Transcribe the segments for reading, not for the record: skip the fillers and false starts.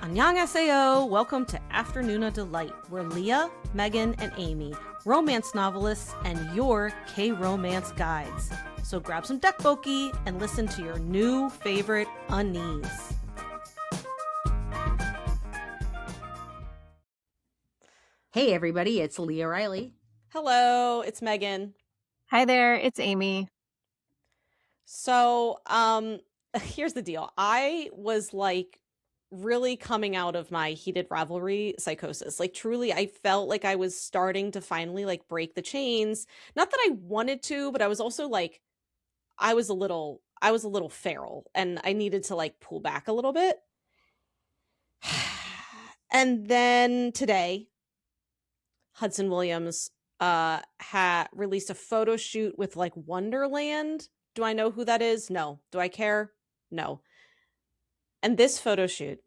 Annyeonghaseyo! Welcome to Afternoona Delight, where Leah, Megan, and Amy, romance novelists and your K-romance guides. So grab some dekboki and listen to your new favorite unease. Hey everybody, it's Leah Riley. Hello, it's Megan. Hi there, it's Amy. So, here's the deal. I was really coming out of my heated rivalry psychosis. Like truly, I felt like I was starting to finally break the chains. Not that I wanted to, but I was also I was a little feral and I needed to pull back a little bit. And then today, Hudson Williams had released a photo shoot with Wonderland. Do I know who that is? No. Do I care? No. And this photo shoot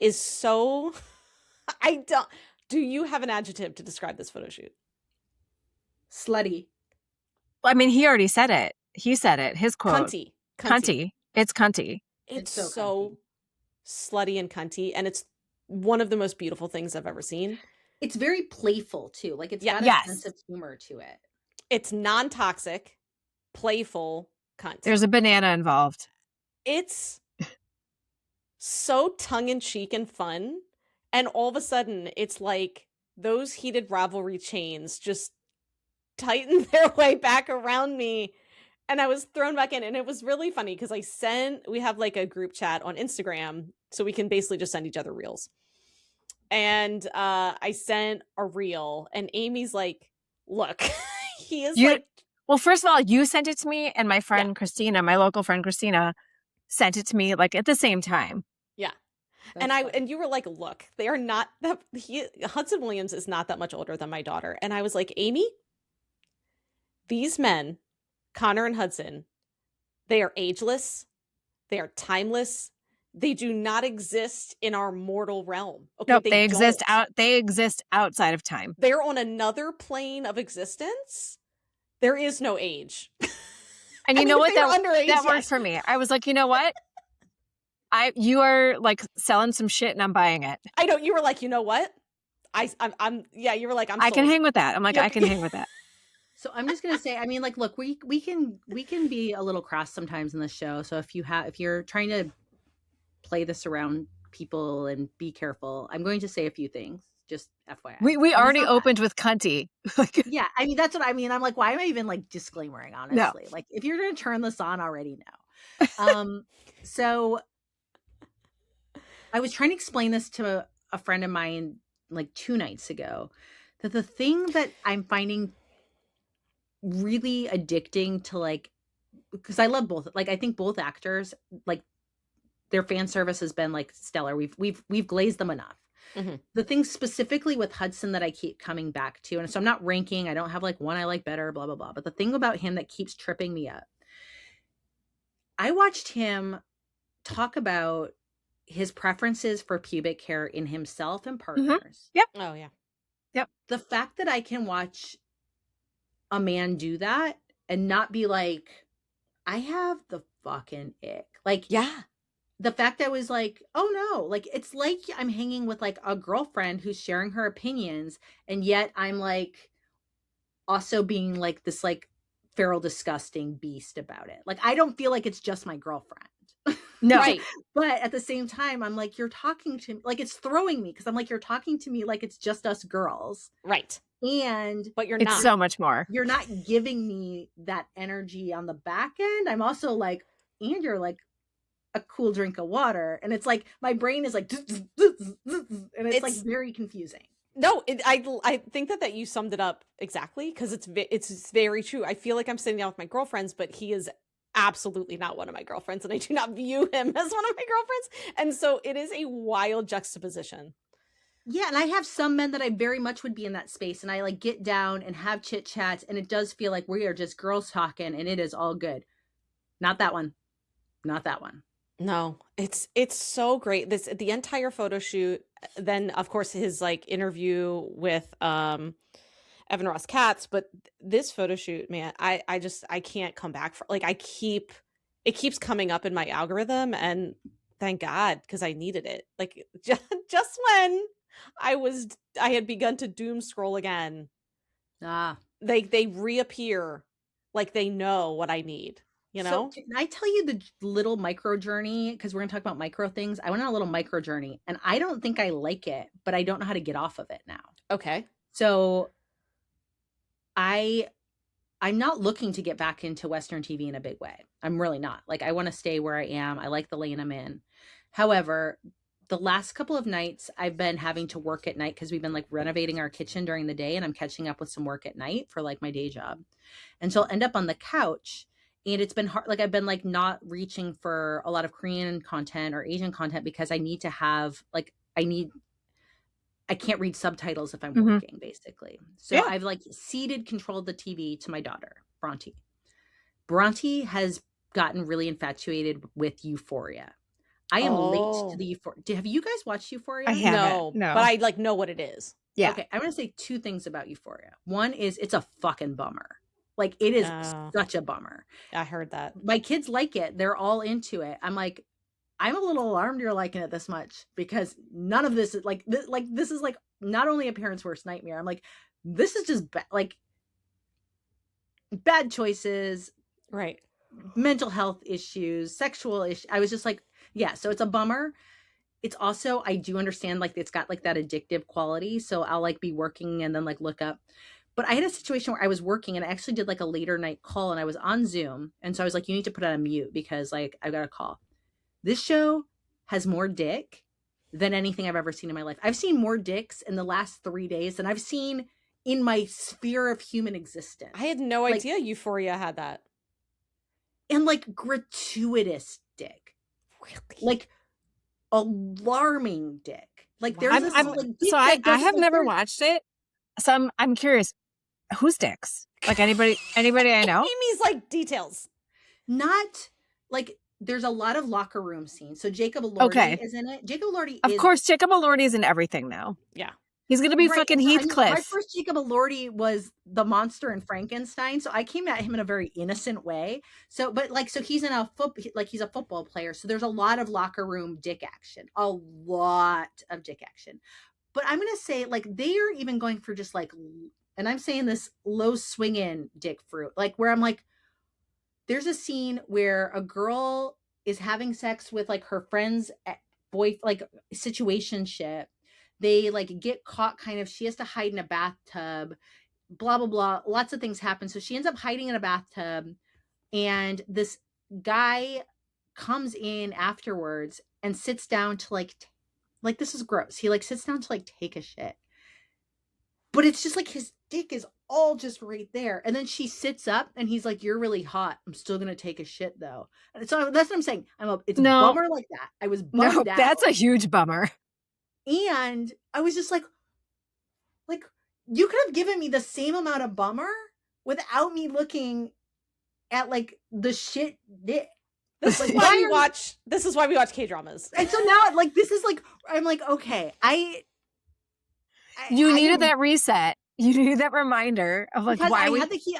is so do you have an adjective to describe this photo shoot? Slutty. Well, I mean, he already said it. He said it. His quote. Cunty. It's cunty. It's so slutty and cunty, and it's one of the most beautiful things I've ever seen. It's very playful too. It's got a sense of humor to it. It's non-toxic, playful cunt. There's a banana involved. It's so tongue-in-cheek and fun, and all of a sudden it's like those heated rivalry chains just tightened their way back around me, and I was thrown back in. And it was really funny because we have a group chat on Instagram, so we can basically just send each other reels. And I sent a reel, and Amy's like, look, he is well, first of all, you sent it to me, and my friend Christina, my local friend Christina, sent it to me at the same time. Yeah. And you were like, look, they are not that Hudson Williams is not that much older than my daughter. And I was like, Amy, these men, Connor and Hudson, they are ageless. They are timeless. They do not exist in our mortal realm. Okay, nope, they exist outside of time. They're on another plane of existence. There is no age. And you know what? That worked for me. I was like, you know what? You are selling some shit and I'm buying it. I know. You were like, you know what? You were like, I can hang with that. I'm like, I can hang with that. So I'm just gonna say, I mean, look, we can be a little crass sometimes in the show. So if you're trying to play this around people and be careful, I'm going to say a few things. Just FYI. We already opened with cunty. Yeah, I mean that's what I mean. I'm like, why am I even disclaimering? Honestly, no. If you're gonna turn this on already, no. So I was trying to explain this to a friend of mine 2 nights ago, that the thing that I'm finding really addicting to because I love both. I think both actors, their fan service has been stellar. We've glazed them enough. Mm-hmm. The thing specifically with Hudson that I keep coming back to, and so I'm not ranking, I don't have one I like better, blah, blah, blah. But the thing about him that keeps tripping me up, I watched him talk about his preferences for pubic hair in himself and partners. Mm-hmm. Yep. Oh, yeah. Yep. The fact that I can watch a man do that and not be like, I have the fucking ick. Yeah. The fact I was like, oh no, it's like I'm hanging with a girlfriend who's sharing her opinions, and yet I'm also being this feral, disgusting beast about it. I don't feel like it's just my girlfriend. No. Right. But at the same time, I'm like, you're talking to me, it's throwing me, because I'm like, you're talking to me like it's just us girls. Right. But you're not. It's so much more. You're not giving me that energy on the back end. I'm also and you're a cool drink of water. And it's my brain is and it's very confusing. No, I think that you summed it up exactly, because it's very true. I feel like I'm sitting down with my girlfriends, but he is absolutely not one of my girlfriends, and I do not view him as one of my girlfriends. And so it is a wild juxtaposition. Yeah, and I have some men that I very much would be in that space, and I get down and have chit chats, and it does feel like we are just girls talking, and it is all good. Not that one. Not that one. No, it's so great. The entire photo shoot. Then of course his interview with Evan Ross Katz, but this photo shoot, man, I can't come back for it keeps coming up in my algorithm, and thank God, because I needed it. Like just when I had begun to doom scroll again. They reappear like they know what I need, you know? So can I tell you the little micro journey? Because we're going to talk about micro things. I went on a little micro journey and I don't think I like it, but I don't know how to get off of it now. Okay. So I'm not looking to get back into Western TV in a big way. I'm really not. Like, I want to stay where I am. I like the lane I'm in. However, the last couple of nights I've been having to work at night because we've been like renovating our kitchen during the day and I'm catching up with some work at night for like my day job. And so I'll end up on the couch and it's been hard. Like, I've been like not reaching for a lot of Korean content or Asian content because I need to have like, I can't read subtitles if I'm working, basically. So I've like controlled the TV to my daughter, Bronte. Bronte has gotten really infatuated with Euphoria. I am late to the Euphoria. Have you guys watched Euphoria? I haven't. No. But I like know what it is. Yeah. Okay, I'm going to say two things about Euphoria. One is it's a fucking bummer. Like, it is such a bummer. I heard that. My kids like it. They're all into it. I'm like, I'm a little alarmed you're liking it this much because none of this is like this is like not only a parent's worst nightmare. I'm like, this is just like bad choices, right? Mental health issues, sexual issues. I was just like, yeah. So it's a bummer. It's also, I do understand like it's got like that addictive quality. So I'll like be working and then like look up. But I had a situation where I was working and I actually did like a later night call and I was on Zoom. And so I was like, you need to put it on mute because like I've got a call. This show has more dick than anything I've ever seen in my life. I've seen more dicks in the last 3 days than I've seen in my sphere of human existence. I had no idea Euphoria had that. And like gratuitous dick. Really? Like alarming dick. Like there's I have never watched it. So I'm curious, who's dicks? Like anybody I know? Amy's like details. Not like there's a lot of locker room scenes. So Jacob Elordi is in it. Jacob Elordi Of course, Jacob Elordi is in everything now. Yeah. He's going to be fucking Heathcliff. My first Jacob Elordi was the monster in Frankenstein. So I came at him in a very innocent way. So, but like, so he's in he's a football player. So there's a lot of locker room dick action, a lot of dick action. But I'm going to say like, they are even going for just like, and I'm saying this low swinging dick fruit, like where I'm like, there's a scene where a girl is having sex with like her friend's boy, like situationship. They like get caught kind of, she has to hide in a bathtub, blah, blah, blah. Lots of things happen. So she ends up hiding in a bathtub and this guy comes in afterwards and sits down to like this is gross. He like sits down to like take a shit. But it's just like his dick is all just right there. And then she sits up and he's like, you're really hot. I'm still going to take a shit though. And so that's what I'm saying. It's a bummer like that. I was bummed out. That's a huge bummer. And I was just like, you could have given me the same amount of bummer without me looking at like the shit dick. This is why we watch K-dramas. And so now like, this is like, I'm like, okay, you needed that reset. You needed that reminder of like why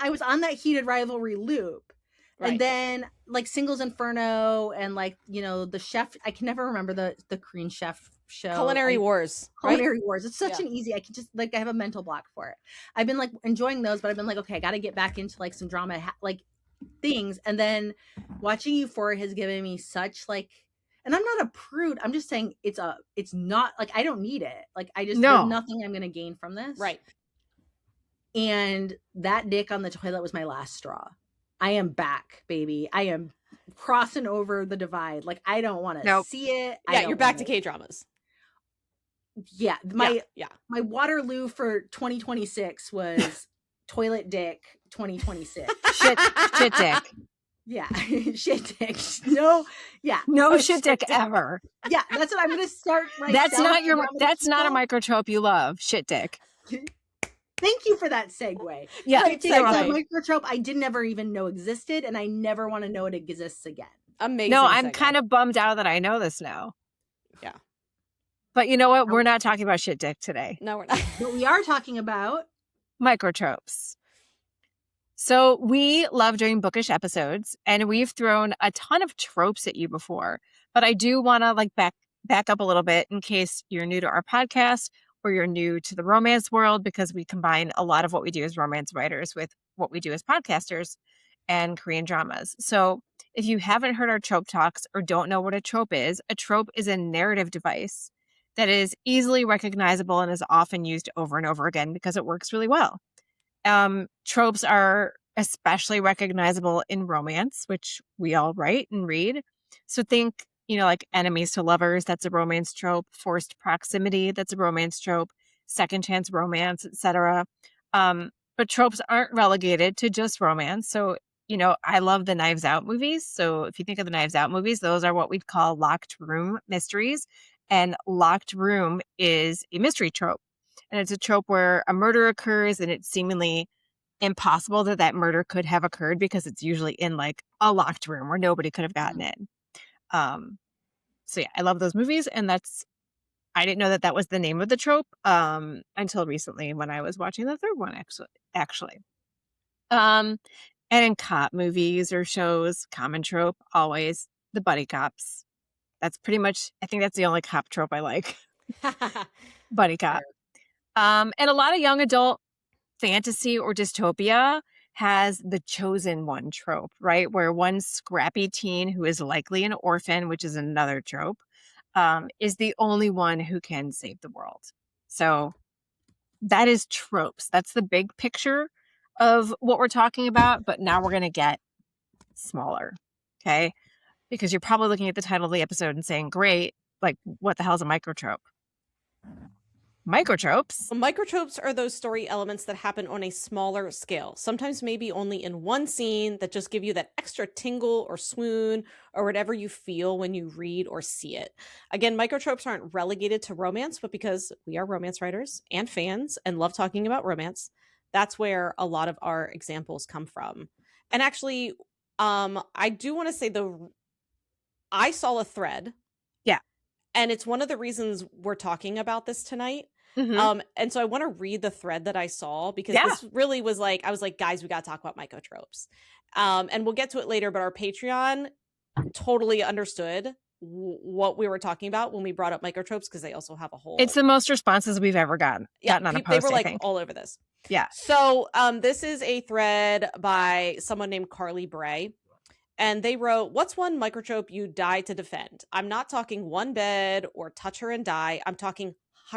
I was on that heated rivalry loop. Right. And then like Singles Inferno and like, you know, the chef, I can never remember the Korean chef show. Culinary Wars. It's such an easy, I can just like, I have a mental block for it. I've been like enjoying those, but I've been like, okay, I got to get back into like some drama, like things. And then watching Euphoria has given me such like, and I'm not a prude. I'm just saying it's not like, I don't need it. Like there's nothing I'm going to gain from this. Right. And that dick on the toilet was my last straw. I am back, baby. I am crossing over the divide. Like, I don't want to see it. Yeah, you're back to K-dramas. Yeah. My Waterloo for 2026 was toilet dick 2026. Shit dick. Yeah. Shit dick. No. Yeah. No shit dick ever. Yeah. That's what I'm going to start right now. That's not a microtrope you love. Shit dick. Thank you for that segue. Yeah, it's a microtrope I didn't ever even know existed, and I never want to know it exists again. Amazing. No, I'm kind of bummed out that I know this now. Yeah. But you know what? We're not talking about shit dick today. No, we're not. But we are talking about microtropes. So we love doing bookish episodes, and we've thrown a ton of tropes at you before. But I do want to like back up a little bit in case you're new to our podcast or you're new to the romance world, because we combine a lot of what we do as romance writers with what we do as podcasters and Korean dramas. So if you haven't heard our trope talks or don't know what a trope is a narrative device that is easily recognizable and is often used over and over again because it works really well. Tropes are especially recognizable in romance, which we all write and read. So think, like enemies to lovers, that's a romance trope. Forced proximity, that's a romance trope. Second chance romance, etc. But tropes aren't relegated to just romance. So, I love the Knives Out movies. So if you think of the Knives Out movies, those are what we'd call locked room mysteries. And locked room is a mystery trope. And it's a trope where a murder occurs and it's seemingly impossible that murder could have occurred because it's usually in like a locked room where nobody could have gotten in. So yeah, I love those movies. And I didn't know that was the name of the trope until recently when I was watching the third one, actually. And in cop movies or shows, common trope, always the buddy cops. That's pretty much, I think that's the only cop trope I like. Buddy cop. And a lot of young adult fantasy or dystopia has the chosen one trope, right? Where one scrappy teen who is likely an orphan, which is another trope, is the only one who can save the world. So that is tropes. That's the big picture of what we're talking about. But now we're going to get smaller, okay? Because you're probably looking at the title of the episode and saying, great, like what the hell is a microtrope? Microtropes. Well, microtropes are those story elements that happen on a smaller scale, sometimes maybe only in one scene, that just give you that extra tingle or swoon or whatever you feel when you read or see it. Again, microtropes aren't relegated to romance, but because we are romance writers and fans and love talking about romance, that's where a lot of our examples come from. And actually, I do want to say I saw a thread. Yeah. And it's one of the reasons we're talking about this tonight. Mm-hmm. And so I want to read the thread that I saw, because this really was like, I was like, guys, we got to talk about microtropes. And we'll get to it later, but our Patreon totally understood what we were talking about when we brought up microtropes, because they also have a whole... It's the most responses we've ever gotten on a post, they were like all over this. Yeah. So this is a thread by someone named Carly Bray. And they wrote, what's one microtrope you die to defend? I'm not talking one bed or touch her and die. I'm talking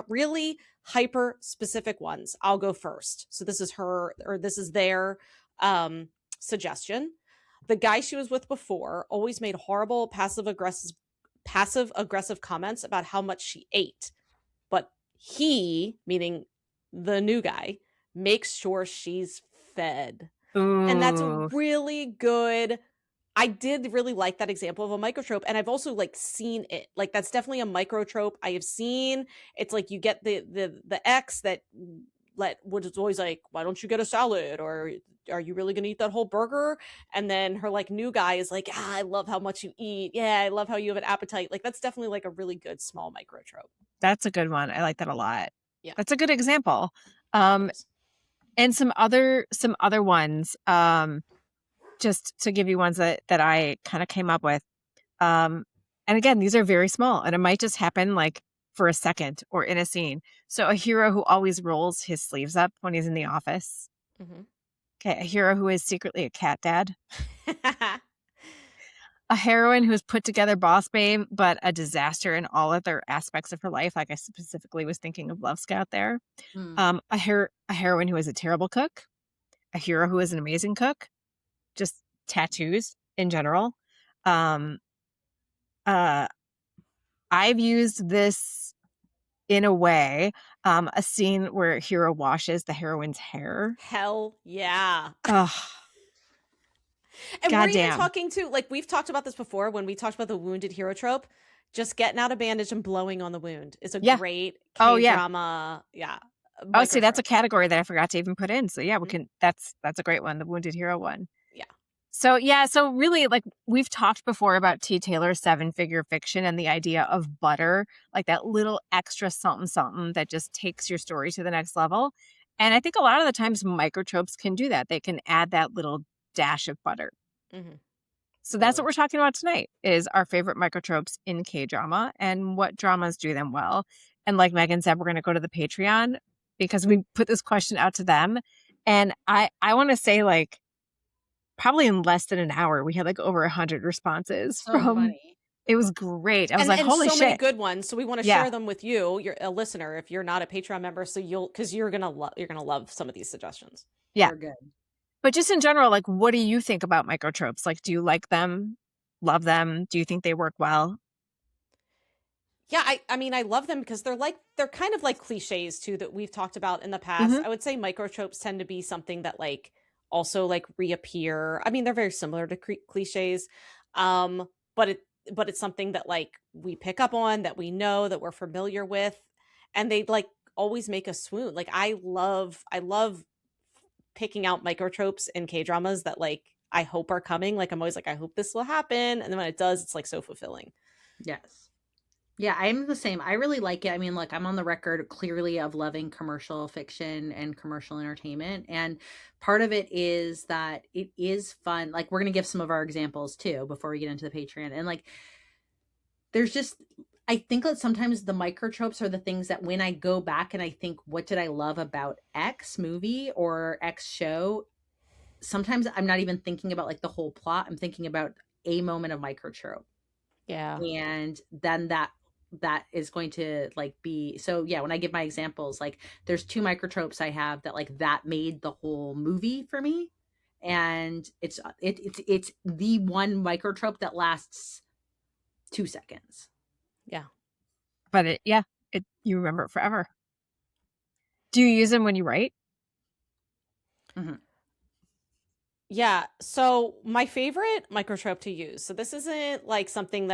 really hyper specific ones. I'll go first. So this is their suggestion. The guy she was with before always made horrible passive aggressive comments about how much she ate. But he, meaning the new guy, makes sure she's fed. Ooh. And that's a really good... I did really like that example of a microtrope, and I've also like seen it. Like that's definitely a microtrope I have seen. It's like you get the ex that was always like, why don't you get a salad, or are you really gonna eat that whole burger? And then her like new guy is like, I love how much you eat. Yeah, I love how you have an appetite. Like that's definitely like a really good small microtrope. That's a good one. I like that a lot. Yeah, that's a good example. And some other ones. Just to give you ones that I kind of came up with. And again, these are very small, and it might just happen like for a second or in a scene. So a hero who always rolls his sleeves up when he's in the office. Mm-hmm. Okay, a hero who is secretly a cat dad. A heroine who is put together boss babe, but a disaster in all other aspects of her life. Like I specifically was thinking of Love Scout there. Mm. A heroine who is a terrible cook. A hero who is an amazing cook. Just tattoos in general. I've used this in a way, a scene where a hero washes the heroine's hair. Hell yeah. Ugh. And we're even talking to, like, we've talked about this before when we talked about the wounded hero trope. Just getting out a bandage and blowing on the wound is a great K-drama. Yeah. Oh, see, that's a category that I forgot to even put in. So yeah, we can. That's a great one, the wounded hero one. Yeah. So really, like we've talked before about T. Taylor's 7-figure fiction and the idea of butter, like that little extra something that just takes your story to the next level. And I think a lot of the times microtropes can do that. They can add that little dash of butter. Mm-hmm. So that's what we're talking about tonight, is our favorite microtropes in K-drama and what dramas do them well. And like Megan said, we're going to go to the Patreon because we put this question out to them. And I want to say, like, probably in less than an hour, we had like over 100 responses So funny. It was great. I was like, holy so shit. many good ones. So we want to share them with you. You're a listener if you're not a Patreon member. So because you're gonna love some of these suggestions. Yeah, they're good. But just in general, like, what do you think about microtropes? Like, do you like them? Love them? Do you think they work well? Yeah, I mean, I love them because they're kind of like cliches too that we've talked about in the past. Mhm. I would say microtropes tend to be something that like also like reappear. I mean, they're very similar to cliches, but it's something that like we pick up on, that we know, that we're familiar with, and they like always make us swoon. Like I love picking out microtropes in K-dramas that like I hope are coming. Like I'm always like, I hope this will happen, and then when it does, it's like so fulfilling. Yes. Yeah, I'm the same. I really like it. I mean, look, I'm on the record clearly of loving commercial fiction and commercial entertainment. And part of it is that it is fun. Like, we're going to give some of our examples too before we get into the Patreon. And like, there's just, I think that sometimes the microtropes are the things that when I go back and I think, what did I love about X movie or X show? Sometimes I'm not even thinking about like the whole plot. I'm thinking about a moment of microtrope. Yeah. And then that is going to like be, so yeah, when I give my examples, like there's 2 microtropes I have that like that made the whole movie for me. And it's the one microtrope that lasts 2 seconds. Yeah. But you remember it forever. Do you use them when you write? Mm-hmm. Yeah. So my favorite microtrope to use. So this isn't like something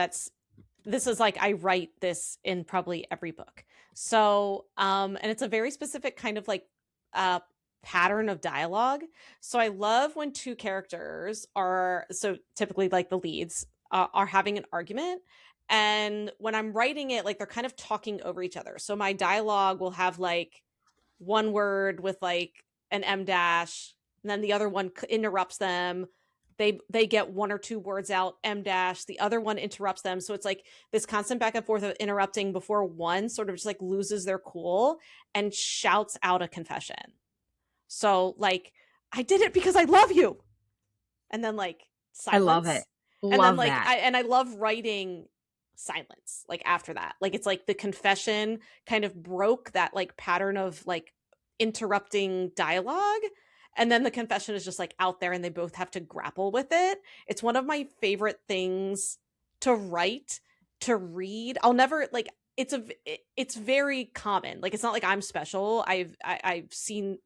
this is like I write this in probably every book. So and it's a very specific kind of like pattern of dialogue. So I love when 2 characters are, so typically like the leads are having an argument, and when I'm writing it, like they're kind of talking over each other. So my dialogue will have like one word with like an M dash, and then the other one interrupts them. They get 1 or 2 words out, M dash, the other one interrupts them. So it's like this constant back and forth of interrupting before one sort of just like loses their cool and shouts out a confession. So like, I did it because I love you. And then like silence. I love it. And then like I love writing silence like after that. Like it's like the confession kind of broke that like pattern of like interrupting dialogue, and then the confession is just like out there and they both have to grapple with it. It's one of my favorite things to write, to read. I'll never like, it's very common. Like it's not like I'm special. I've seen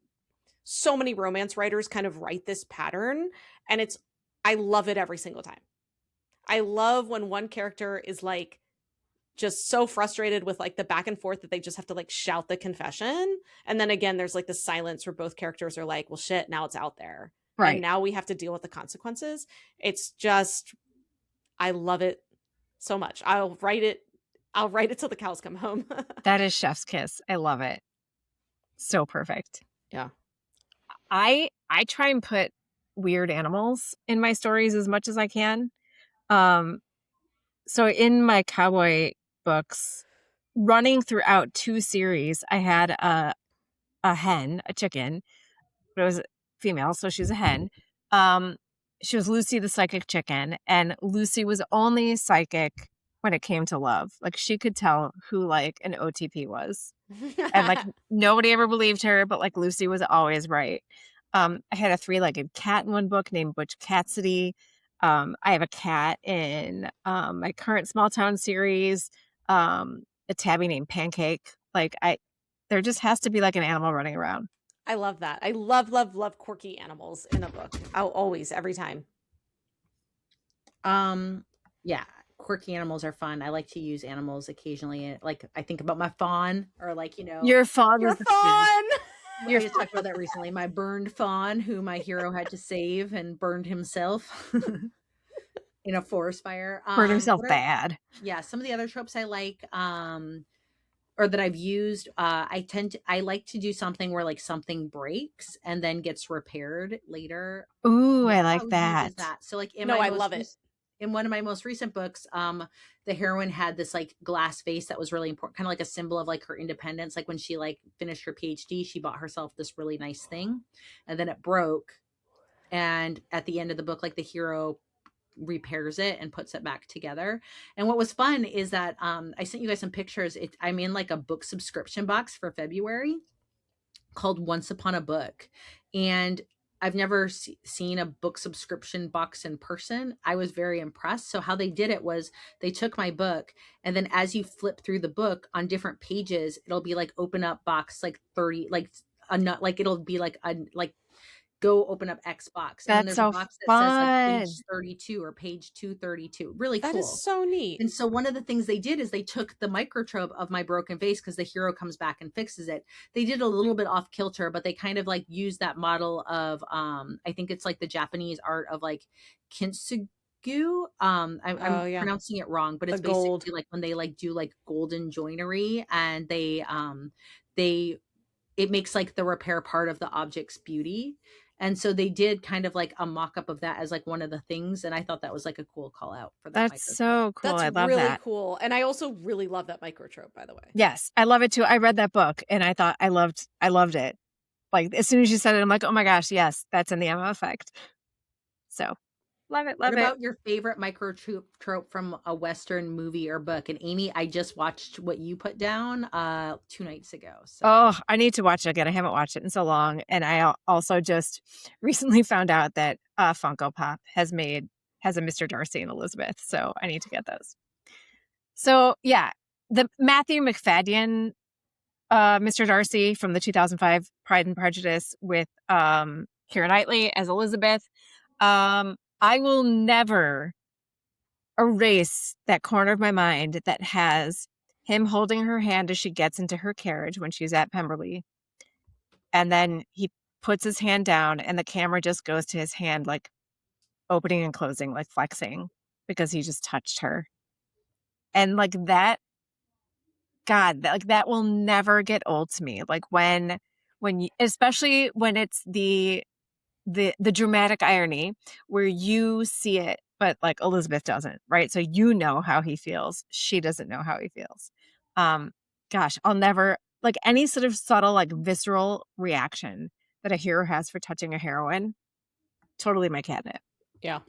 so many romance writers kind of write this pattern, and I love it every single time. I love when one character is like just so frustrated with like the back and forth that they just have to like shout the confession. And then again, there's like the silence where both characters are like, well, shit, now it's out there. Right. And now we have to deal with the consequences. It's just, I love it so much. I'll write it till the cows come home. That is chef's kiss. I love it. So perfect. Yeah. I try and put weird animals in my stories as much as I can. So in my cowboy books, running throughout 2 series, I had a hen, a chicken, but it was female, so she was a hen. She was Lucy the psychic chicken, and Lucy was only psychic when it came to love. Like she could tell who like an OTP was. And like nobody ever believed her, but like Lucy was always right. I had a 3-legged cat in one book named Butch Cassidy. I have a cat in my current small town series, a tabby named Pancake. Like there just has to be like an animal running around. I love that. I love quirky animals in a book. I'll always, every time. Yeah, quirky animals are fun. I like to use animals occasionally. Like I think about my fawn, or like, you know, Your fawn. Your fawn. We just talked about that recently. My burned fawn, who my hero had to save and burned himself in a forest fire. Burned himself bad. Yeah, some of the other tropes I like, or that I've used, I like to do something where like something breaks and then gets repaired later. Ooh, I like that. So like, I love it. in one of my most recent books, the heroine had this like glass vase that was really important, kind of like a symbol of like her independence. Like when she like finished her PhD, she bought herself this really nice thing, and then it broke. And at the end of the book, like the hero repairs it and puts it back together. And what was fun is that I sent you guys some pictures. I'm in like a book subscription box for February called Once Upon a Book. And I've never seen a book subscription box in person. I was very impressed. So how they did it was they took my book, and then as you flip through the book on different pages, it'll be like open up box like 30, like like it'll be like a like go open up X box. And then That's there's a so box that says like fun. page 32 or page 232. Really That cool. is so neat. And so one of the things they did is they took the microtrope of my broken vase, because the hero comes back and fixes it. They did a little bit off kilter, but they kind of like used that model of I think it's like the Japanese art of like kintsugi. I'm pronouncing it wrong, but it's basically like when they like do like golden joinery, and they it makes like the repair part of the object's beauty. And so they did kind of like a mock-up of that as like one of the things. And I thought that was like a cool call out for that. That's so cool. That's I love really that. cool. And I also really love that microtrope, by the way. Yes, I love it too. I read that book and I thought I loved it. Like as soon as you said it, I'm like, oh my gosh, yes, that's in the Emma Effect. So love it. What about your favorite microtrope from a Western movie or book? And Amy, I just watched what you put down 2 nights ago. So. Oh, I need to watch it again. I haven't watched it in so long. And I also just recently found out that Funko Pop has a Mr. Darcy and Elizabeth. So I need to get those. So yeah, the Matthew McFadden Mr. Darcy from the 2005 Pride and Prejudice with Keira Knightley as Elizabeth. I will never erase that corner of my mind that has him holding her hand as she gets into her carriage when she's at Pemberley. And then he puts his hand down and the camera just goes to his hand, like opening and closing, like flexing, because he just touched her. And like that, God, that will never get old to me. Like when you, especially when it's the dramatic irony where you see it, but like Elizabeth doesn't, right? So you know how he feels. She doesn't know how he feels. Gosh, I'll never, like any sort of subtle, like visceral reaction that a hero has for touching a heroine, totally my catnip. Yeah.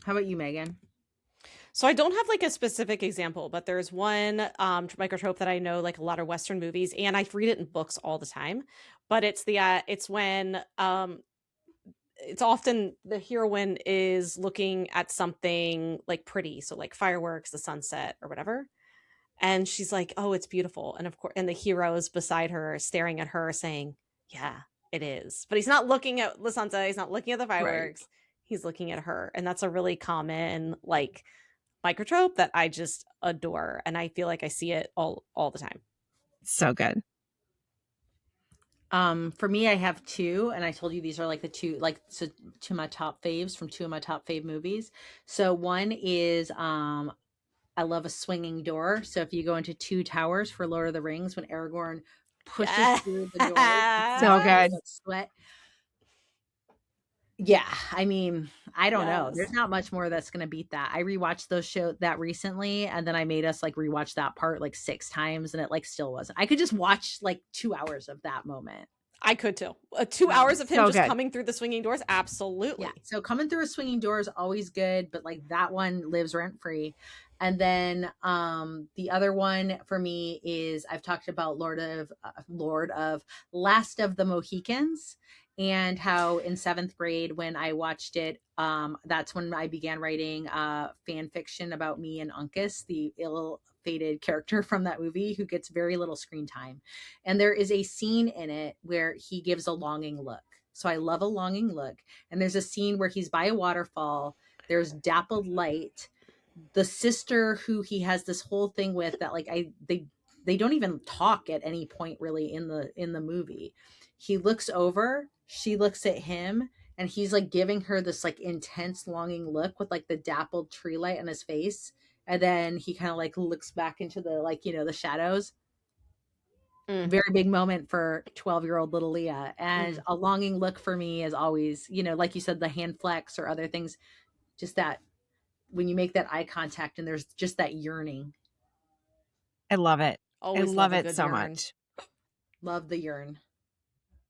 How about you, Megan? So I don't have like a specific example, but there's one microtrope that I know like a lot of Western movies, and I read it in books all the time. But it's when it's often the heroine is looking at something like pretty, so like fireworks, the sunset, or whatever, and she's like, "Oh, it's beautiful," and of course, and the hero is beside her, staring at her, saying, "Yeah, it is," but he's not looking at the sunset. He's not looking at the fireworks. Right. He's looking at her, and that's a really common like microtrope that I just adore, and I feel like I see it all the time. So good. For me, I have 2, and I told you these are like the 2, like so 2 of my top faves from 2 of my top fave movies. So one is I love a swinging door. So if you go into 2 Towers for Lord of the Rings, when Aragorn pushes through the door, so good. Sweat. Yeah, I mean, I don't know. Yes. There's not much more that's going to beat that. I rewatched those show that recently, and then I made us like rewatch that part like 6 times, and it like still wasn't. I could just watch like 2 hours of that moment. I could too. 2 hours of him so just good. Coming through the swinging doors, absolutely. Yeah. So coming through a swinging door is always good, but like that one lives rent free. And then the other one for me is I've talked about Lord of Last of the Mohicans. And how in 7th grade, when I watched it, that's when I began writing fan fiction about me and Uncas, the ill-fated character from that movie who gets very little screen time. And there is a scene in it where he gives a longing look. So I love a longing look. And there's a scene where he's by a waterfall. There's dappled light. The sister who he has this whole thing with that, like they don't even talk at any point really in the movie. He looks over, she looks at him, and he's like giving her this like intense longing look with like the dappled tree light on his face. And then he kind of like looks back into the like, the shadows. very big moment for 12-year-old little Leah. And a longing look for me is always, you know, like you said, the hand flex or other things, just that when you make that eye contact and there's just that yearning. I love it. Always I love love a it good so yearn. much. Love the yearn.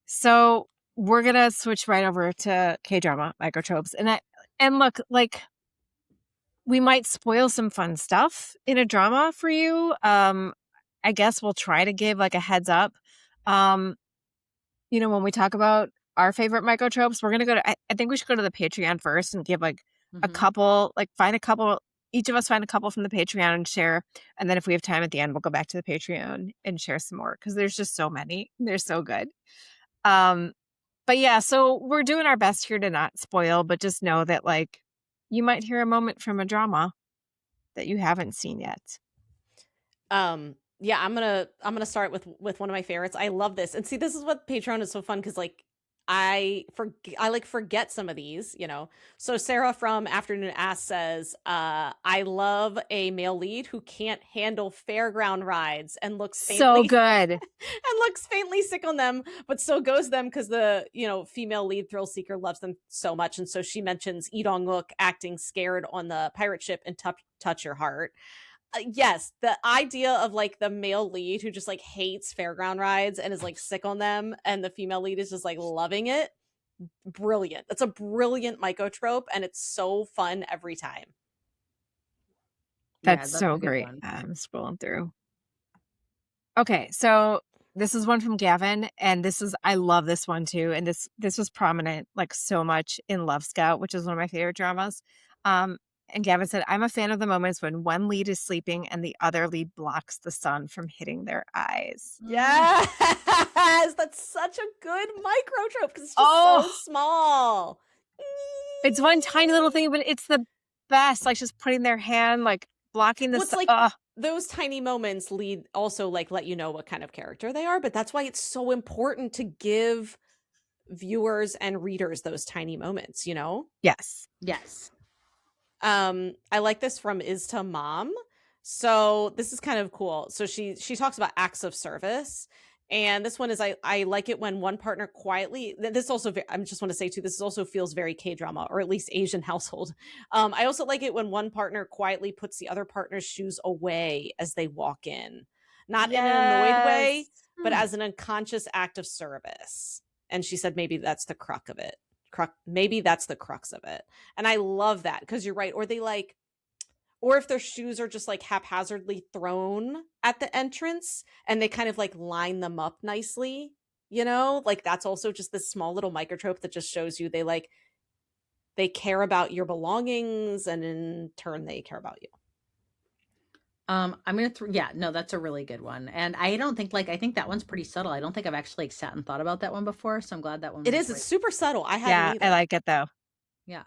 So we're going to switch right over to K-drama microtropes. And look, like, we might spoil some fun stuff in a drama for you. I guess we'll try to give like a heads up. You know, when we talk about our favorite microtropes, we're going to go to, I think we should go to the Patreon first and give like a couple, like find a couple, each of us find a couple from the Patreon and share. And then if we have time at the end, we'll go back to the Patreon and share some more because there's just so many. They're so good. But yeah, so we're doing our best here to not spoil, but just know that like you might hear a moment from a drama that you haven't seen yet. Yeah, I'm gonna start with one of my favorites. I love this, and see, this is what Patreon is so fun because like I forget some of these, you know. So Sarah from Afternoona Army says, "I love a male lead who can't handle fairground rides and looks So good and looks faintly sick on them, but still goes them because the female lead thrill seeker loves them so much." And so she mentions Lee Dong-wook acting scared on the pirate ship and touch your heart. Yes, the idea of like the male lead who just like hates fairground rides and is like sick on them, and the female lead is just like loving it. Brilliant. That's a brilliant microtrope, and it's so fun every time. That's so great. I'm scrolling through. Okay, so this is one from Gavin, and I love this one too. And this was prominent like so much in Love Scout, which is one of my favorite dramas. And Gavin said, "I'm a fan of the moments when one lead is sleeping and the other lead blocks the sun from hitting their eyes." Yes, that's such a good microtrope because it's just so small. It's one tiny little thing, but it's the best. Like just putting their hand, like blocking the sun. Like those tiny moments also like let you know what kind of character they are, but that's why it's so important to give viewers and readers those tiny moments, you know? Yes. I like this from Is to Mom. So this is kind of cool. So she talks about acts of service. And this one is I like it when one partner quietly. This also I just want to say too. This also feels very K-drama, or at least Asian household. I also like it when one partner quietly puts the other partner's shoes away as they walk in, not in an annoyed way, but as an unconscious act of service. And she said maybe that's the crux of it. Maybe that's the crux of it. And I love that because you're right. Or if their shoes are just like haphazardly thrown at the entrance and they kind of like line them up nicely, you know, like that's also just this small little microtrope that just shows you they care about your belongings, and in turn they care about you. I'm gonna that's a really good one. And I don't think I think that one's pretty subtle. I don't think I've actually sat and thought about that one before, so I'm glad that one it is. It's super subtle. I haven't either. I like it though. Yeah.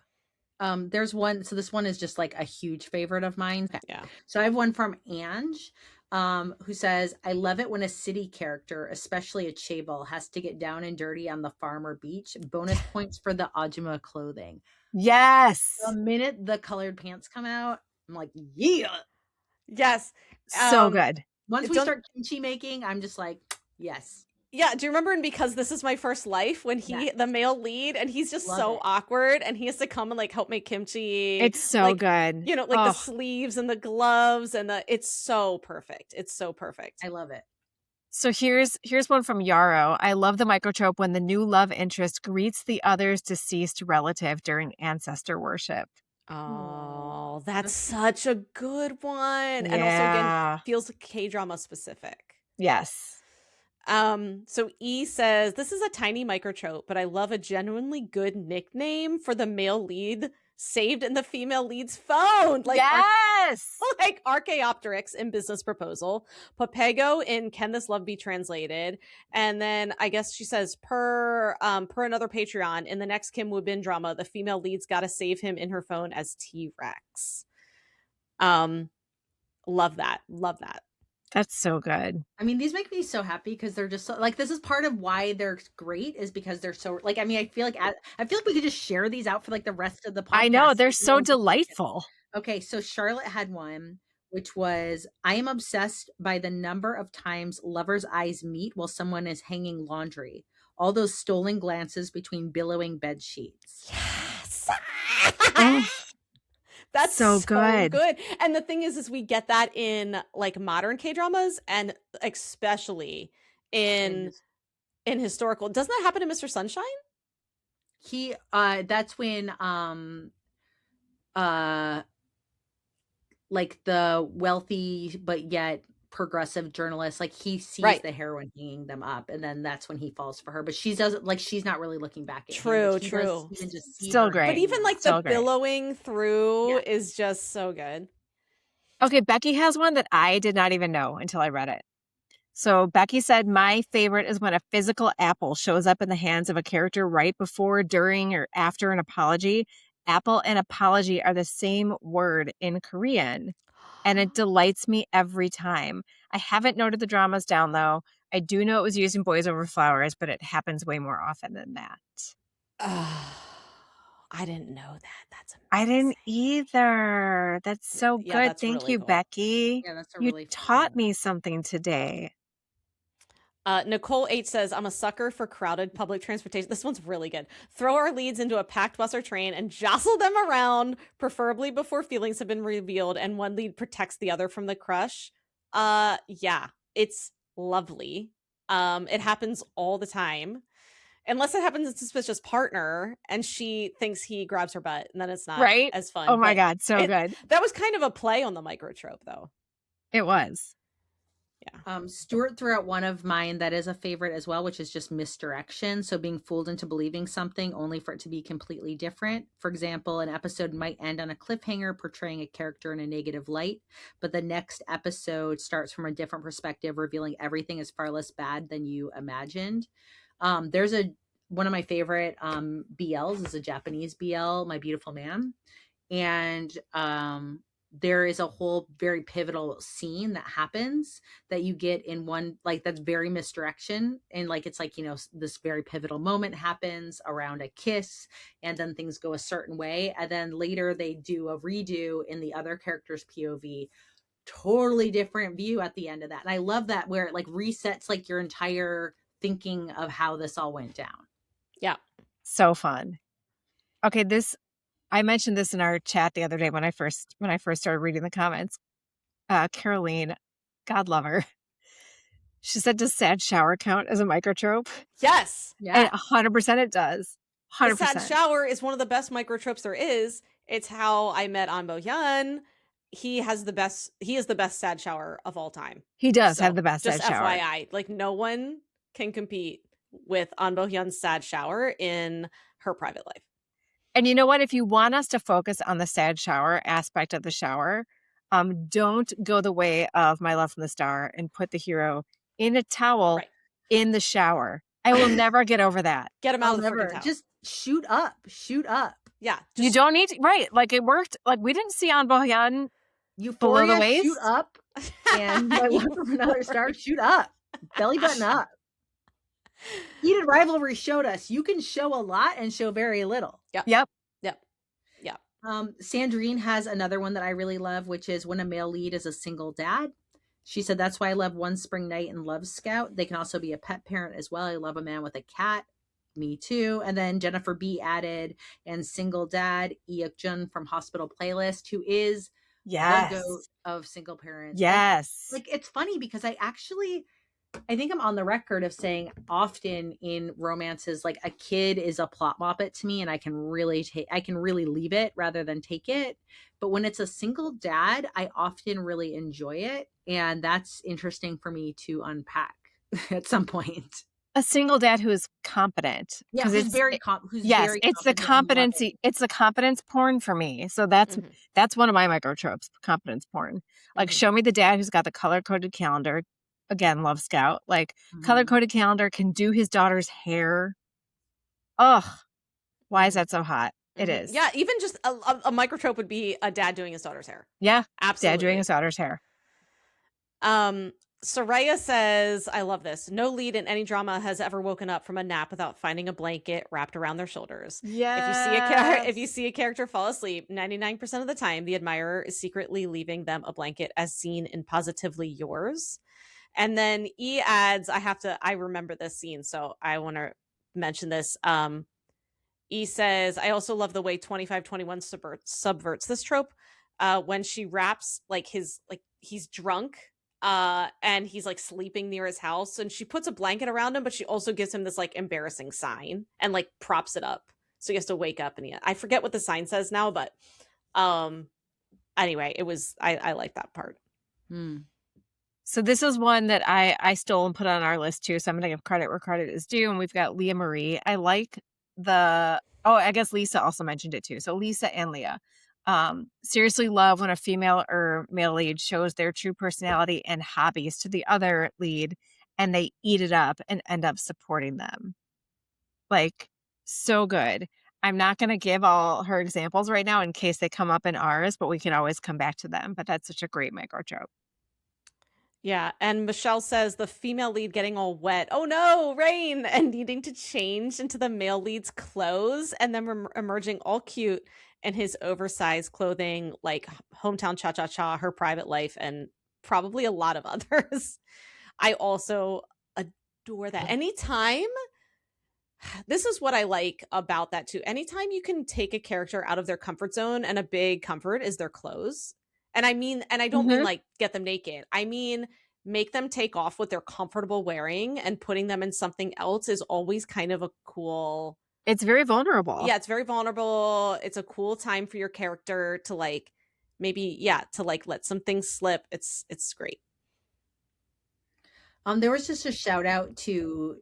There's one, so this one is just like a huge favorite of mine. Yeah. So I have one from Ange, who says, "I love it when a city character, especially a chaebol, has to get down and dirty on the farm or beach. Bonus points for the Ajuma clothing." Yes. The minute the colored pants come out, I'm like, yeah. Yes. So good. Once we start kimchi making, I'm just like, yes. Yeah, do you remember in Because This Is My First Life when the male lead, and he's just awkward and he has to come and like help make kimchi? It's so good. You know, like the sleeves and the gloves and it's so perfect. It's so perfect. I love it. So here's one from Yarrow. "I love the microtrope when the new love interest greets the other's deceased relative during ancestor worship." Oh, that's such a good one. Yeah. And also again feels K-drama specific. Yes. So E says, "This is a tiny microtrope, but I love a genuinely good nickname for the male lead saved in the female lead's phone." Like yes. Like Archaeopteryx in Business Proposal, Papego in Can This Love Be Translated? And then I guess she says per another Patreon, in the next Kim Woo-bin drama, the female lead's got to save him in her phone as T-Rex. Love that. That's so good. I mean, these make me so happy because they're just so, like, this is part of why they're great, is because they're so like, I mean, I feel like we could just share these out for like the rest of the podcast. I know, they're so delightful. Okay, so Charlotte had one which was, I am obsessed by the number of times lovers' eyes meet while someone is hanging laundry. All those stolen glances between billowing bed sheets. Yes. Oh, That's so so good. good. And the thing is we get that in like modern K-dramas and especially in historical. Doesn't that happen in Mr. Sunshine? He that's when like the wealthy but yet progressive journalist, like he sees the heroine hanging them up, and then that's when he falls for her. But she doesn't, like, she's not really looking back at him. But he does even just see Still her. great. But even like Still the great. billowing through is just so good. Okay, Becky has one that I did not even know until I read it. So Becky said, my favorite is when a physical apple shows up in the hands of a character right before, during, or after an apology. Apple and apology are the same word in Korean, and it delights me every time. I haven't noted the dramas down, though. I do know it was used in Boys Over Flowers, but it happens way more often than that. I didn't know that. That's amazing. I didn't either. That's so Yeah, good. that's Thank really you, cool. Becky. Yeah, that's a You really taught me something today. Nicole H says, I'm a sucker for crowded public transportation. This one's really good. Throw our leads into a packed bus or train and jostle them around, preferably before feelings have been revealed and one lead protects the other from the crush. Yeah, it's lovely. It happens all the time. Unless it happens in suspicious partner and she thinks he grabs her butt, and then it's not as fun. Oh my God, so good. That was kind of a play on the microtrope, though. It was. Yeah. Stuart threw out one of mine that is a favorite as well, which is just misdirection. So being fooled into believing something only for it to be completely different. For example, an episode might end on a cliffhanger portraying a character in a negative light, but the next episode starts from a different perspective, revealing everything is far less bad than you imagined. There's one of my favorite BLs is a Japanese BL, My Beautiful Man. And there is a whole very pivotal scene that happens that you get in one, like, that's very misdirection. And like, it's like, you know, this very pivotal moment happens around a kiss and then things go a certain way. And then later they do a redo in the other character's POV, totally different view at the end of that. And I love that, where it like resets like your entire thinking of how this all went down. Yeah. So fun. Okay, I mentioned this in our chat the other day when I first started reading the comments. Caroline, God love her. She said, does sad shower count as a microtrope? Yes. Yeah. And 100% it does. 100%. The sad shower is one of the best microtropes there is. It's how I met An Bo-hyun. He is the best sad shower of all time. He does have the best sad shower. Just FYI, like no one can compete with An Bo-hyun's sad shower in her private life. And you know what? If you want us to focus on the sad shower aspect of the shower, don't go the way of My Love from the Star and put the hero in a towel in the shower. I will never get over that. Get him out of the freaking towel. Just shoot up. Yeah. You don't need to, right. Like it worked. Like we didn't see An Bo-hyun below the waist. Shoot up. And My Love from Another Star, shoot up. Belly button up. Heated Rivalry showed us you can show a lot and show very little. Yep. Sandrine has another one that I really love, which is when a male lead is a single dad. She said, that's why I love One Spring Night and Love Scout. They can also be a pet parent as well. I love a man with a cat. Me too. And then Jennifer B added, and single dad, Euk Jun from Hospital Playlist, who is the goat of single parents. Yes. Like it's funny because I think I'm on the record of saying often in romances, like a kid is a plot moppet to me, and I can really leave it rather than take it. But when it's a single dad, I often really enjoy it, and that's interesting for me to unpack at some point. A single dad who is competent. Yeah, it's very it's the competency. It's the competence porn for me. So that's one of my microtropes, competence porn. Like show me the dad who's got the color-coded calendar. Again, Love Scout. Like color-coded calendar, can do his daughter's hair. Ugh. Why is that so hot? It is. Yeah, even just a microtrope would be a dad doing his daughter's hair. Yeah. Absolutely. Dad doing his daughter's hair. Soraya says, I love this. No lead in any drama has ever woken up from a nap without finding a blanket wrapped around their shoulders. Yes. If you see a character fall asleep, 99% of the time, the admirer is secretly leaving them a blanket as seen in Positively Yours. And then E adds, I remember this scene, so I want to mention this. E says, I also love the way 2521 subverts this trope. When she wraps he's drunk, and he's like sleeping near his house, and she puts a blanket around him, but she also gives him this like embarrassing sign and like props it up. So he has to wake up, and I forget what the sign says now, but anyway, I like that part. So this is one that I stole and put on our list too. So I'm going to give credit where credit is due. And we've got Leah Marie. I like I guess Lisa also mentioned it too. So Lisa and Leah. Seriously love when a female or male lead shows their true personality and hobbies to the other lead and they eat it up and end up supporting them. Like, so good. I'm not going to give all her examples right now in case they come up in ours, but we can always come back to them. But that's such a great microtrope. Yeah, and Michelle says the female lead getting all wet. Oh no, rain! And needing to change into the male lead's clothes and then emerging all cute in his oversized clothing, like Hometown Cha-Cha-Cha, Her Private Life, and probably a lot of others. I also adore that. Anytime, this is what I like about that too. Anytime you can take a character out of their comfort zone, and a big comfort is their clothes. And I don't mean like get them naked. I mean, make them take off what they're comfortable wearing and putting them in something else is always kind of a cool. It's very vulnerable. Yeah, it's very vulnerable. It's a cool time for your character to like to like let some things slip. It's great. There was just a shout out to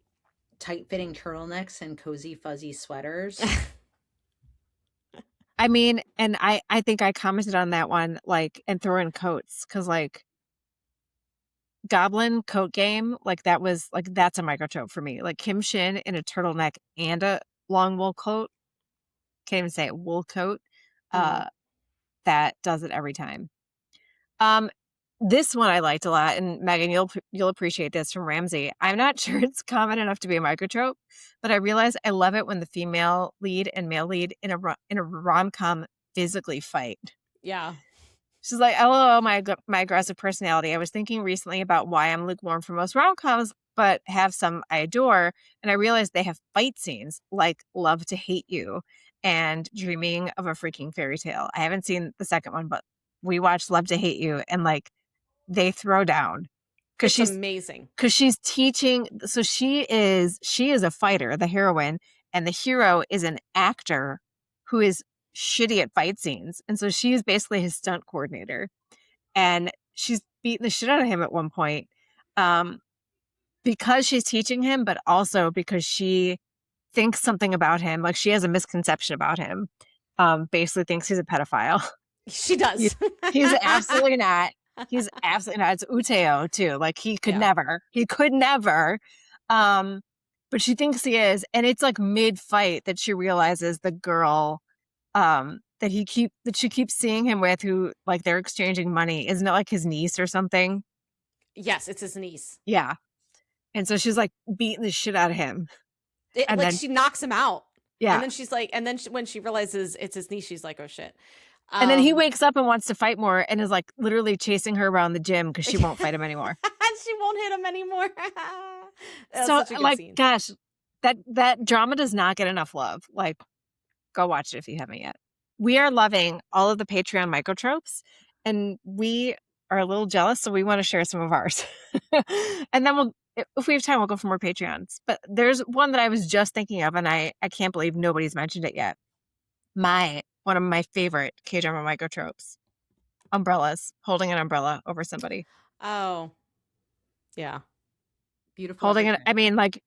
tight-fitting turtlenecks and cozy fuzzy sweaters. I mean, and I think I commented on that one, like, and throw in coats, because like Goblin coat game, like that was like, that's a microtrope for me. Like Kim Shin in a turtleneck and a long wool coat, can't even say it, wool coat, that does it every time. This one I liked a lot, and Megan, you'll appreciate this from Ramsey. I'm not sure it's common enough to be a microtrope, but I realize I love it when the female lead and male lead in a rom-com physically fight. Yeah. She's like, LOL, my aggressive personality. I was thinking recently about why I'm lukewarm for most rom-coms, but have some I adore, and I realized they have fight scenes like Love to Hate You and Dreaming of a Freaking Fairy Tale. I haven't seen the second one, but we watched Love to Hate You, and like they throw down because she's amazing, because she's teaching. So she is a fighter, the heroine, and the hero is an actor who is shitty at fight scenes, and so she's basically his stunt coordinator, and she's beating the shit out of him at one point, because she's teaching him, but also because she thinks something about him, like she has a misconception about him, basically thinks he's a pedophile. She does. He's absolutely not. He's absolutely not. It's Uteo too. Like he could never. But she thinks he is, and it's like mid-fight that she realizes the girl that she keeps seeing him with, who like they're exchanging money, isn't it like his niece or something? Yes, it's his niece. Yeah. And so she's like beating the shit out of him. And like then she knocks him out. Yeah. And then she's like, when she realizes it's his niece, she's like, oh shit. And then he wakes up and wants to fight more and is like literally chasing her around the gym because she won't fight him anymore. She won't hit him anymore. So like, scene. Gosh, that drama does not get enough love. Like, go watch it if you haven't yet. We are loving all of the Patreon microtropes, and we are a little jealous, so we want to share some of ours. And then if we have time, we'll go for more Patreons. But there's one that I was just thinking of, and I can't believe nobody's mentioned it yet. One of my favorite K-drama microtropes. Umbrellas. Holding an umbrella over somebody. Oh. Yeah. Beautiful. Holding it. I mean, like,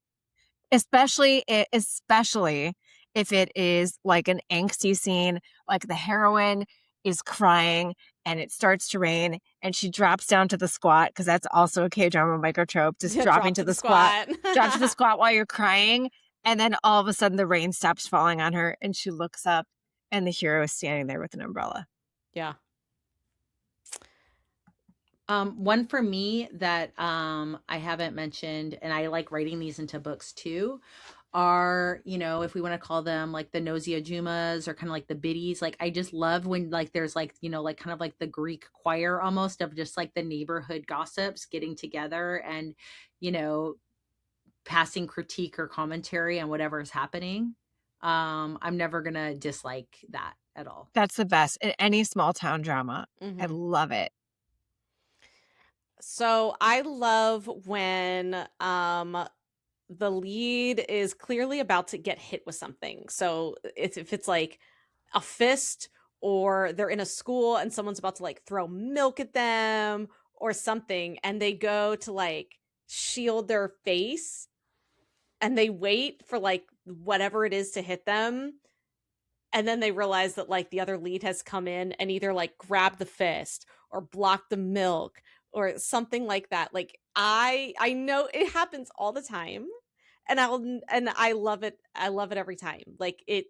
especially if it is like an angsty scene, like the heroine is crying and it starts to rain and she drops down to the squat, because that's also a K-drama microtrope, just dropping to the squat. Drop to the squat while you're crying, and then all of a sudden the rain stops falling on her and she looks up and the hero is standing there with an umbrella. Yeah. One for me that I haven't mentioned, and I like writing these into books too, are, if we want to call them like the nosy ajumas or kind of like the biddies. Like I just love when like there's like, like kind of like the Greek choir almost of just like the neighborhood gossips getting together and, you know, passing critique or commentary on whatever is happening. I'm never gonna dislike that at all. That's the best in any small town drama. I Mhm. love it. So I love when the lead is clearly about to get hit with something. So if it's like a fist, or they're in a school and someone's about to like throw milk at them or something, and they go to like shield their face and they wait for like whatever it is to hit them, and then they realize that like the other lead has come in and either like grabbed the fist or blocked the milk or something like that. Like I know it happens all the time, and I love it. I love it every time. Like it,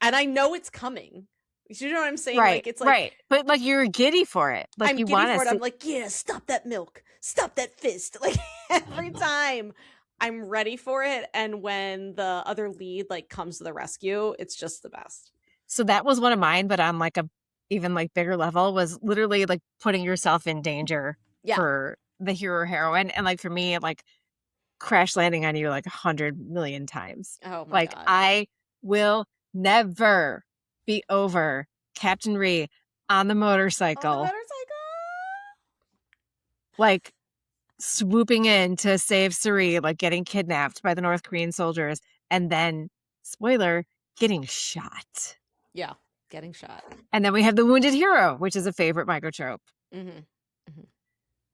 and I know it's coming. You know what I'm saying? Right, Like it's like right. But like you're giddy for it. Like I'm you giddy want to for it. I'm see. like, yeah, stop that milk, stop that fist. Like every time I'm ready for it. And when the other lead like comes to the rescue, it's just the best. So that was one of mine, but on like a even like bigger level was literally like putting yourself in danger Yeah. for the hero or heroine. And like for me, like crash landing on you like 100 million times. Oh my Like God. I will never be over Captain Ree on the On the motorcycle, motorcycle. like swooping in to save Suri, like getting kidnapped by the North Korean soldiers, and then, spoiler, getting shot. Yeah. Getting shot. And then we have the wounded hero, which is a favorite microtrope. Mm-hmm.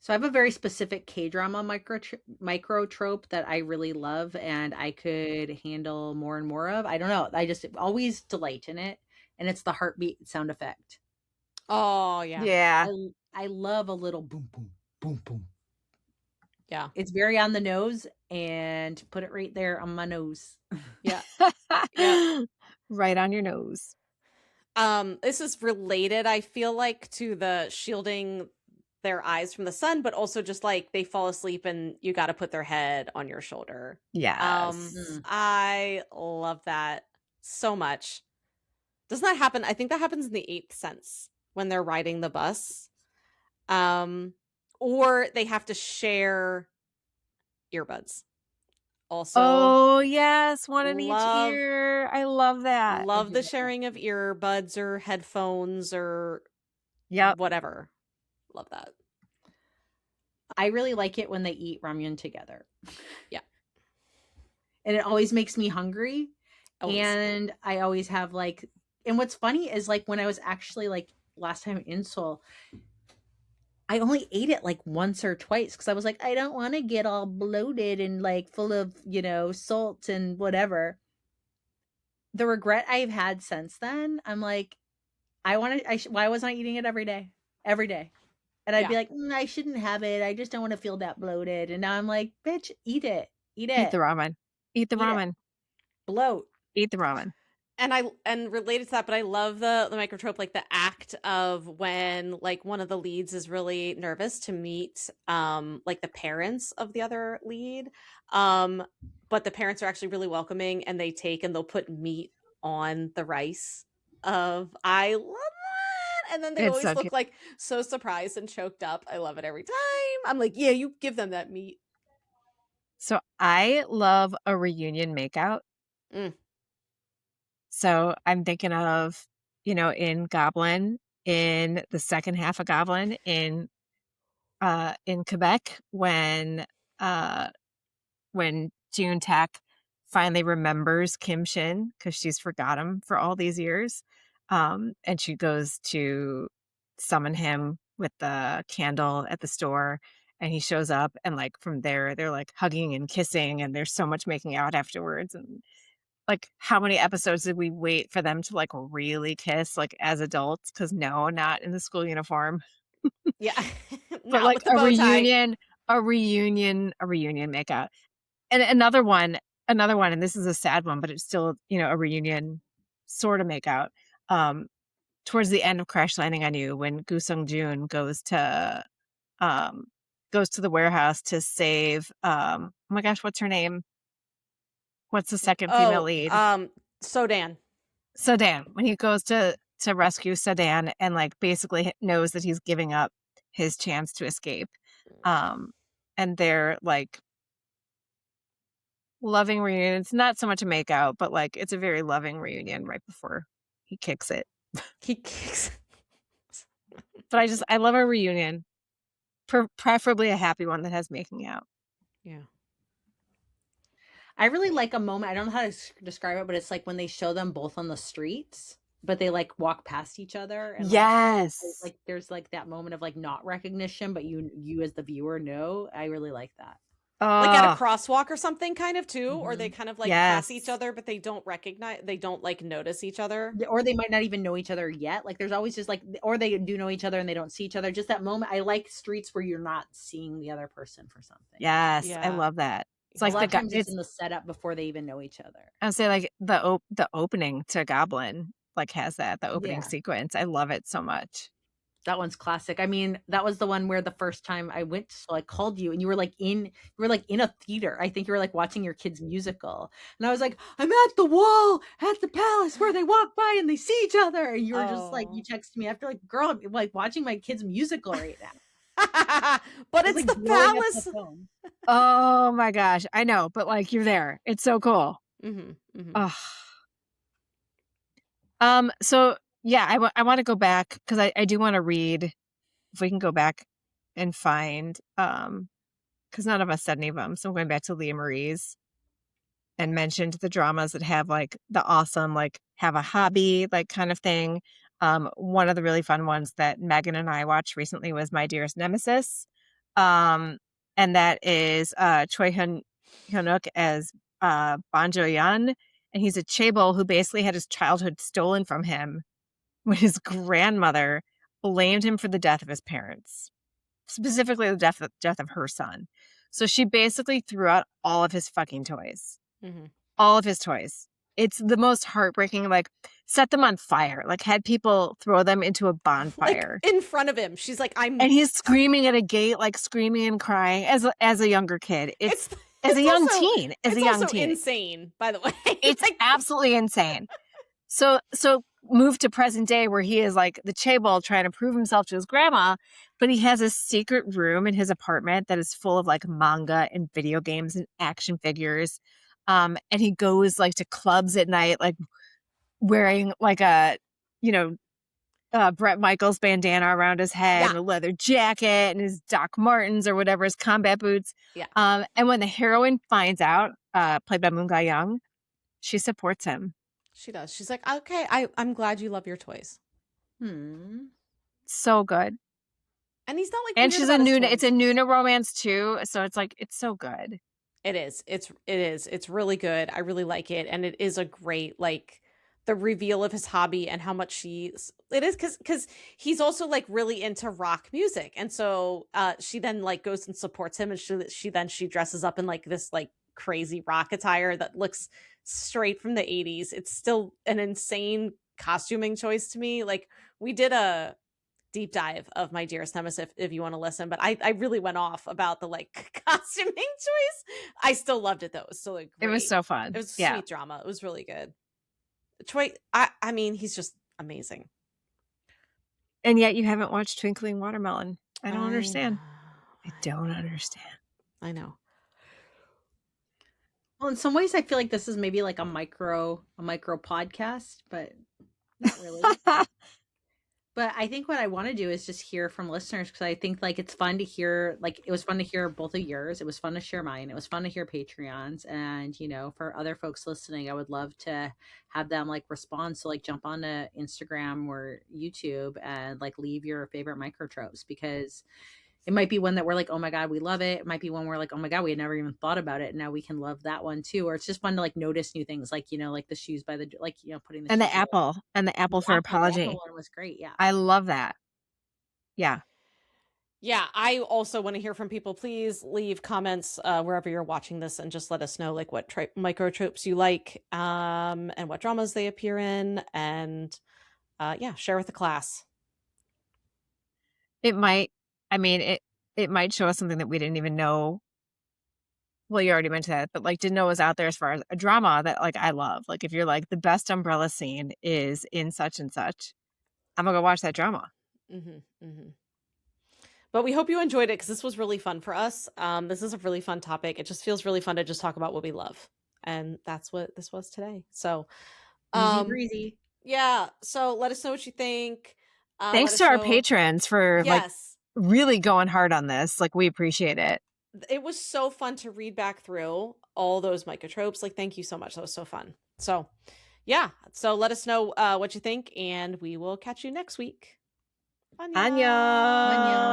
So I have a very specific K-drama microtrope that I really love and I could handle more and more of. I don't know. I just always delight in it. And it's the heartbeat sound effect. Oh yeah. Yeah. I love a little boom, boom, boom, boom. Yeah. It's very on the nose, and put it right there on my nose. Yeah. Yeah. Right on your nose. This is related, I feel like, to the shielding their eyes from the sun, but also just like they fall asleep and you got to put their head on your shoulder. Yes. I love that so much. Doesn't that happen? I think that happens in the Eighth Sense when they're riding the bus. Or they have to share earbuds. Also, oh yes, one in each love- ear. I love that. love the sharing of earbuds or headphones or Yep. whatever. Love that. I really like it when they eat ramyun together. Yeah. And it always makes me hungry. Always. And I always have like, and what's funny is like when I was actually like last time in Seoul, I only ate it like once or twice because I was like, I don't want to get all bloated and like full of, salt and whatever. The regret I've had since then, I'm like, why wasn't I eating it every day? Every day. And I'd be Yeah. like, I shouldn't have it. I just don't want to feel that bloated. And now I'm like, bitch, eat it. Eat it. Eat the ramen. Eat the Eat it. ramen. Bloat. Eat the ramen. And related to that, but I love the microtrope, like the act of when like one of the leads is really nervous to meet like the parents of the other lead. But the parents are actually really welcoming and they'll put meat on the rice of I love that. And then they It's always so look cute. like so surprised and choked up. I love it every time. I'm like, yeah, you give them that meat. So I love a reunion makeout. Mm. So I'm thinking of, in Goblin, in the second half of Goblin, in Quebec, when June Tak finally remembers Kim Shin because she's forgot him for all these years, and she goes to summon him with the candle at the store, and he shows up, and like from there they're like hugging and kissing, and there's so much making out afterwards, and like how many episodes did we wait for them to like really kiss like as adults? Because no, not in the school uniform. Yeah. But Not like with the bow tie. a reunion makeout. And another one, and this is a sad one, but it's still, a reunion sort of makeout. Towards the end of Crash Landing on You, when Gu Sung Joon goes to goes to the warehouse to save oh my gosh, what's her name? What's the second female lead? Sodan. Sedan. When he goes to rescue Sedan and like basically knows that he's giving up his chance to escape. And they're like loving reunion. It's not so much a make out, but like it's a very loving reunion right before he kicks it. He kicks. But I love a reunion. Preferably a happy one that has making out. Yeah. I really like a moment. I don't know how to describe it, but it's like when they show them both on the streets, but they like walk past each other. And yes. Like there's like that moment of like not recognition, but you as the viewer know. I really like that. Like at a crosswalk or something kind of too, or they kind of like Yes. pass each other, but they don't like notice each other. Or they might not even know each other yet. Like there's always just like, or they do know each other and they don't see each other. Just that moment. I like streets where you're not seeing the other person for something. Yes. Yeah. I love that. It's A like lot the of times it's in the setup before they even know each other. I would say like the opening to Goblin like has that, the opening sequence. I love it so much. That one's classic. I mean, that was the one where the first time I went, so I called you and you were like in a theater. I think you were like watching your kids' musical. And I was like, I'm at the wall at the palace where they walk by and they see each other. And you were just like, you texted me after like, girl, I'm like watching my kids' musical right now. But it's like the palace. Oh my gosh. I know, but like you're there. It's so cool. So yeah, I want to go back because I do want to read, if we can go back and find, because none of us said any of them. So I'm going back to Leah Marie's and mentioned the dramas that have like the awesome, like have a hobby, like kind of thing. One of the really fun ones that Megan and I watched recently was My Dearest Nemesis. And that is Choi Hyun-wook as Banjo Yeon. And he's a chaebol who basically had his childhood stolen from him when his grandmother blamed him for the death of his parents, specifically the death of her son. So she basically threw out all of his fucking toys. All of his toys. It's the most heartbreaking, like set them on fire, like had people throw them into a bonfire. Like in front of him. She's like, and he's screaming at a gate, like screaming and crying as a younger kid. It's a young teen. It's also insane, by the way. It's like absolutely insane. So move to present day where he is like the chaebol trying to prove himself to his grandma, but he has a secret room in his apartment that is full of like manga and video games and action figures. And he goes like to clubs at night, like wearing like a, Bret Michaels bandana around his head and a leather jacket and his Doc Martens or whatever, his combat boots. Yeah. And when the heroine finds out, played by Moon Ga-young, she supports him. She does. She's like, okay, I'm glad you love your toys. So good. And he's not like, and she's it's a Nuna romance too. So it's like, it's so good. It is. It's really good. I really like it. And it is a great, like, the reveal of his hobby and how much it is because he's also like really into rock music. And so she then like goes and supports him, and she dresses up in like this like crazy rock attire that looks straight from the 80s. It's still an insane costuming choice to me. Like we did a deep dive of My Dearest Nemesis if you want to listen, but I really went off about the like costuming choice. I still loved it though. It was still like great. It was so fun. It was a sweet drama. It was really good. Choi, I mean, he's just amazing. And yet you haven't watched Twinkling Watermelon. I don't understand. I don't understand. I know. Well, in some ways I feel like this is maybe like a micro podcast, but not really. But I think what I want to do is just hear from listeners, because I think like it's fun to hear, like it was fun to hear both of yours. It was fun to share mine. It was fun to hear Patreons. And, for other folks listening, I would love to have them like respond. So like jump onto Instagram or YouTube and like leave your favorite microtropes, because it might be one that we're like, oh my God, we love it. It might be one we're like, oh my God, we had never even thought about it. And now we can love that one too. Or it's just fun to like notice new things, like, like the shoes by the, like, putting the and the apple and the apple for apology. The apple one was great. Yeah. I love that. Yeah. Yeah. I also want to hear from people. Please leave comments wherever you're watching this and just let us know like what microtropes you like and what dramas they appear in, and share with the class. It might, it might show us something that we didn't even know. Well, you already mentioned that, but like didn't know was out there as far as a drama that like I love. Like if you're like the best umbrella scene is in such and such, I'm gonna go watch that drama. But we hope you enjoyed it because this was really fun for us. This is a really fun topic. It just feels really fun to just talk about what we love. And that's what this was today. So easy breezy. Yeah. So let us know what you think. Thanks to our patrons for like really going hard on this. Like we appreciate it. It was so fun to read back through all those microtropes. Like, thank you so much. That was so fun. So yeah. So let us know what you think, and we will catch you next week. Annyeong.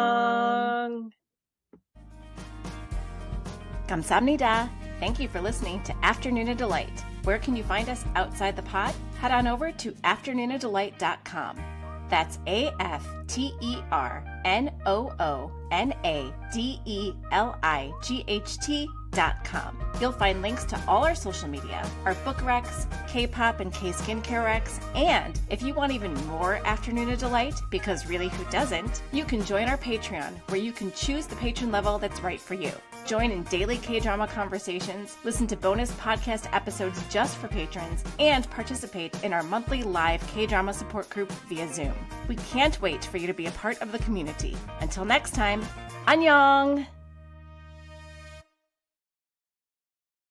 Kamsahamnida. Thank you for listening to Afternoona Delight. Where can you find us outside the pod? Head on over to afternoonadelight.com. That's AFTERNOONADELIGHT.com. You'll find links to all our social media, our book recs, K-pop and K-skincare recs, and if you want even more Afternoona Delight, because really who doesn't, you can join our Patreon, where you can choose the patron level that's right for you. Join in daily K-drama conversations, listen to bonus podcast episodes just for patrons, and participate in our monthly live K-drama support group via Zoom. We can't wait for you to be a part of the community. Until next time, annyeong!